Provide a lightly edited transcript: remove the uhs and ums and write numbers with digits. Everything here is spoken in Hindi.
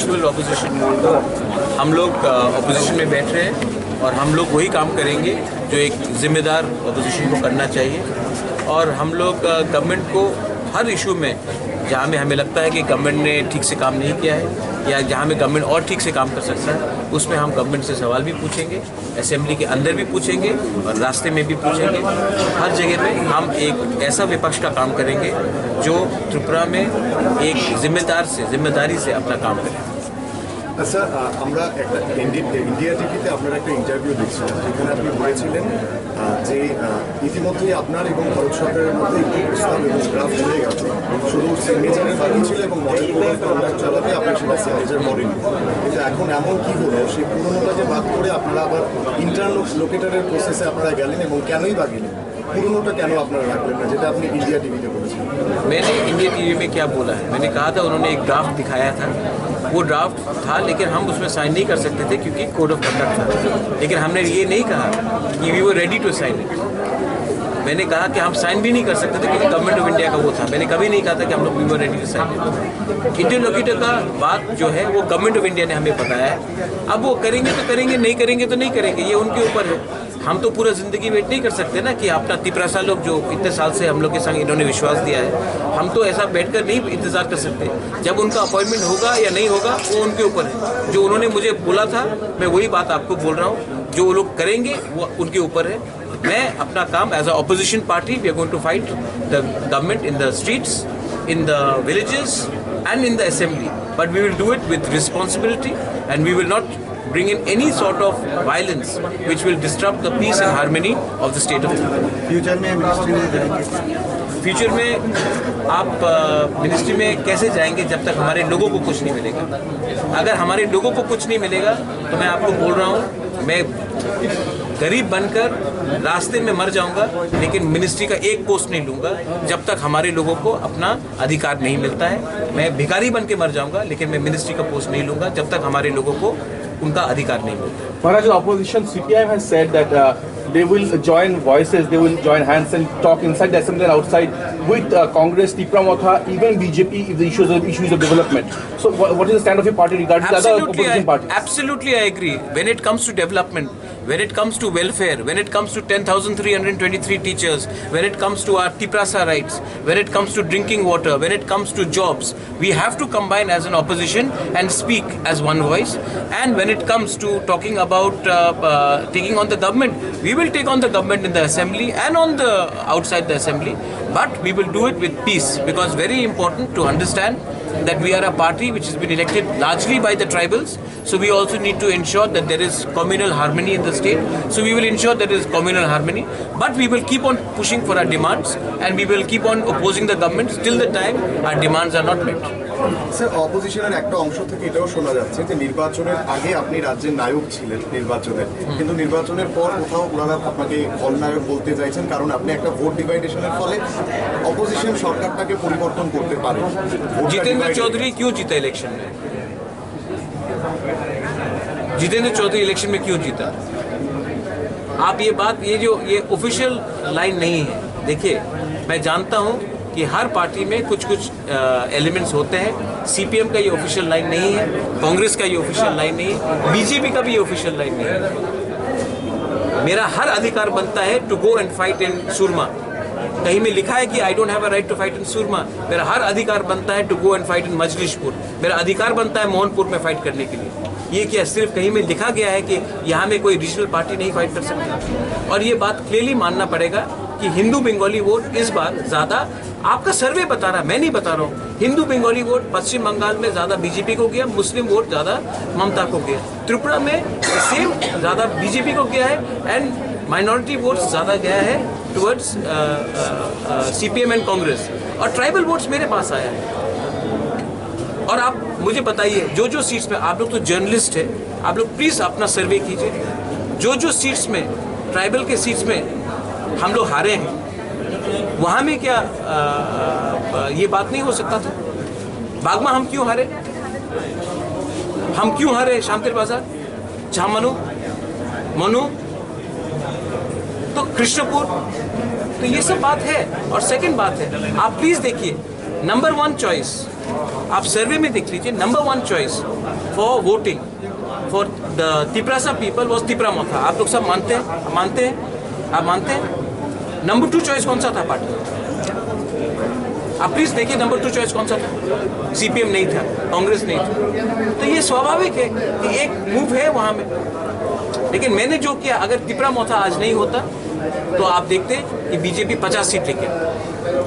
Responsible opposition. हम लोग ऑपोजिशन में बैठ रहे हैं और हम लोग वही काम करेंगे जो एक जिम्मेदार ऑपोजिशन को करना चाहिए। और हम लोग गवर्नमेंट को हर इशू में जहाँ में हमें लगता है कि गवर्नमेंट ने ठीक से काम नहीं किया है या जहाँ में गवर्नमेंट और ठीक से काम कर सकता है, उसमें हम गवर्नमेंट से सवाल भी पूछेंगे, असेंबली के अंदर भी पूछेंगे और रास्ते में भी पूछेंगे। हर जगह पे हम एक ऐसा विपक्ष का काम करेंगे जो त्रिपुरा में एक जिम्मेदारी से अपना काम करें। আচ্ছা, আমরা একটা ইন্ডিয়া টিভিতে আপনার একটা ইন্টারভিউ দেখছিলাম, যেখানে আপনি বলেছিলেন যে ইতিমধ্যেই আপনার এবং ভারত সরকারের মধ্যে একটি প্রস্তাব এবং ড্রাফট হয়ে গেছে, শুধু সিগনেচারের বাকি ছিল এবং মডেল কোড অফ কন্ডাক্ট চালাতে আপনি সেটা সিগনেচার করেন। কিন্তু এখন এমন কি হলো, সেই পুরোনোটাকে বাদ করে আপনারা আবার ইন্টারলোকেটারের প্রসেসে আপনারা গেলেন এবং কেনই বা গেলেন? পুরোনোটা কেন আপনারা রাখলেন না, যেটা আপনি इंडिया टीवी पे बोलेছিলেন? मैंने इंडिया टीवी में क्या बोला है, मैंने कहा था उन्होंने एक ड्राफ्ट दिखाया था, वो ड्राफ्ट था लेकिन हम उसमें साइन नहीं कर सकते थे क्योंकि कोड ऑफ कंडक्ट था। लेकिन हमने ये नहीं कहा कि we were ready to sign it. मैंने कहा कि हम साइन भी नहीं कर सकते थे क्योंकि गवर्नमेंट ऑफ इंडिया का वो था। मैंने कभी नहीं कहा था कि हम लोग we were ready to sign it. Interlocutor का बात जो है वो गवर्नमेंट ऑफ इंडिया ने हमें बताया है। अब वो करेंगे तो करेंगे, नहीं करेंगे तो नहीं करेंगे, ये उनके ऊपर है। हम तो पूरा ज़िंदगी वेट नहीं कर सकते ना कि अपना 13 साल लोग जो इतने साल से हम लोग के संग इन्होंने विश्वास दिया है, हम तो ऐसा बैठकर नहीं इंतज़ार कर सकते। जब उनका अपॉइंटमेंट होगा या नहीं होगा वो उनके ऊपर है। जो उन्होंने मुझे बोला था मैं वही बात आपको बोल रहा हूँ, जो वो लोग करेंगे वो उनके ऊपर है। मैं अपना काम as a opposition party we are going to fight the government in the streets, in the villages and in the assembly, but we will do it with responsibility and we will not bring in any sort of violence which will disrupt the peace and harmony of the state of Tripura. Future में मिनिस्ट्री में जाएंगे? फ्यूचर में आप मिनिस्ट्री में कैसे जाएंगे जब तक हमारे लोगों को कुछ नहीं मिलेगा? अगर हमारे लोगों को कुछ नहीं मिलेगा तो मैं आपको बोल रहा हूँ, मैं गरीब बनकर रास्ते में मर जाऊंगा लेकिन मिनिस्ट्री का एक पोस्ट नहीं लूंगा जब तक हमारे लोगों को अपना अधिकार नहीं मिलता है। मैं भिखारी बन के मर जाऊंगा लेकिन मैं मिनिस्ट्री का पोस्ट नहीं लूंगा जब तक हमारे लोगों को उनका अधिकार नहीं मिलता है। Maharaj, the opposition CPIM has said that they will join voices, they will join hands and talk inside the assembly and outside with Congress, Tripura Motha, even BJP if the issues of development. So what is the stand of your party regarding the other opposition parties? Absolutely, I agree. When it comes to development, when it comes to welfare, when it comes to 10,323 teachers, when it comes to our Tiprasa rights, when it comes to drinking water, when it comes to jobs, we have to combine as an opposition and speak as one voice. And when it comes to talking about taking on the government, we will take on the government in the assembly and on the outside the assembly, but we will do it with peace, because very important to understand that we are a party which has been elected largely by the tribals, so we also need to ensure that there is communal harmony in the state. So we will ensure there is communal harmony, but we will keep on pushing for our demands and we will keep on opposing the government till the time our demands are not met. Sir, অপোজিশনের একটা অংশ থেকে এটাও শোনা যাচ্ছে যে নির্বাচনের আগে আপনি রাজ্যের নায়ক ছিলেন নির্বাচনের, কিন্তু নির্বাচনের পর কোথাও ওনারা আপনাকে খলনায়ক বলতে চাইছেন, কারণ আপনি একটা ভোট ডিভাইডেশনের ফলে অপোজিশন সরকারটাকে পরিবর্তन করতে পারে। जितेंद्र चौधरी क्यों जीता इलेक्शन में? जितेंद्र चौधरी इलेक्शन में क्यों जीता? आप ये बात, ये ऑफिशियल लाइन नहीं है। देखिए, मैं जानता हूँ कि हर पार्टी में कुछ एलिमेंट्स होते हैं। सीपीएम का ये ऑफिशियल लाइन नहीं है, कांग्रेस का ये ऑफिशियल लाइन नहीं है, बीजेपी का भी ये ऑफिशियल लाइन नहीं है। मेरा हर अधिकार बनता है to go and fight in Surma. कहीं में लिखा है कि I don't have a right to fight in Surma. मेरा हर अधिकार बनता है to go and fight in Majlishpur. मेरा अधिकार बनता है मोहनपुर में फाइट करने के लिए। ये क्या सिर्फ कहीं में लिखा गया है कि यहाँ में कोई रीजनल पार्टी नहीं फाइट कर सकती? और ये बात क्लियरली मानना पड़ेगा कि हिंदू बंगाली वोट इस बार ज़्यादा, आपका सर्वे बता रहा, मैं नहीं बता रहा हूँ, हिंदू बंगाली वोट पश्चिम बंगाल में ज़्यादा बीजेपी को गया, मुस्लिम वोट ज़्यादा ममता को गया। त्रिपुरा में सेम ज़्यादा बीजेपी को गया है एंड माइनॉरिटी वोट्स ज़्यादा गया है टुवर्ड्स सीपीएम एंड कांग्रेस, और ट्राइबल वोट्स मेरे पास आया है। और आप मुझे बताइए, जो सीट्स में, आप लोग तो जर्नलिस्ट है, आप लोग प्लीज़ अपना सर्वे कीजिए, जो सीट्स में, ट्राइबल के सीट्स में हम लोग हारे हैं, वहाँ में क्या ये बात नहीं हो सकता था? बागमा हम क्यों हारे? हम क्यों हारे? शांतिर बाजार, झामनू, मनु, तो कृष्णपुर, तो ये सब बात है। और सेकंड बात है, आप प्लीज देखिए, नंबर 1 चॉइस आप सर्वे में देख लीजिए, number 1 choice for voting for the Tiprasa people was Tipra Motha. आप लोग सब मानते हैं? आप मानते हैं? नंबर 2 चॉइस कौन सा था पार्टी? आप प्लीज देखिए नंबर 2 चॉइस कौन सा था? सीपीएम नहीं था, कांग्रेस नहीं था। तो ये स्वाभाविक है कि एक मूव है वहां में। लेकिन मैंने जो किया, अगर तिपरामोथा आज नहीं होता तो आप देखते कि बीजेपी 50 सीट लेके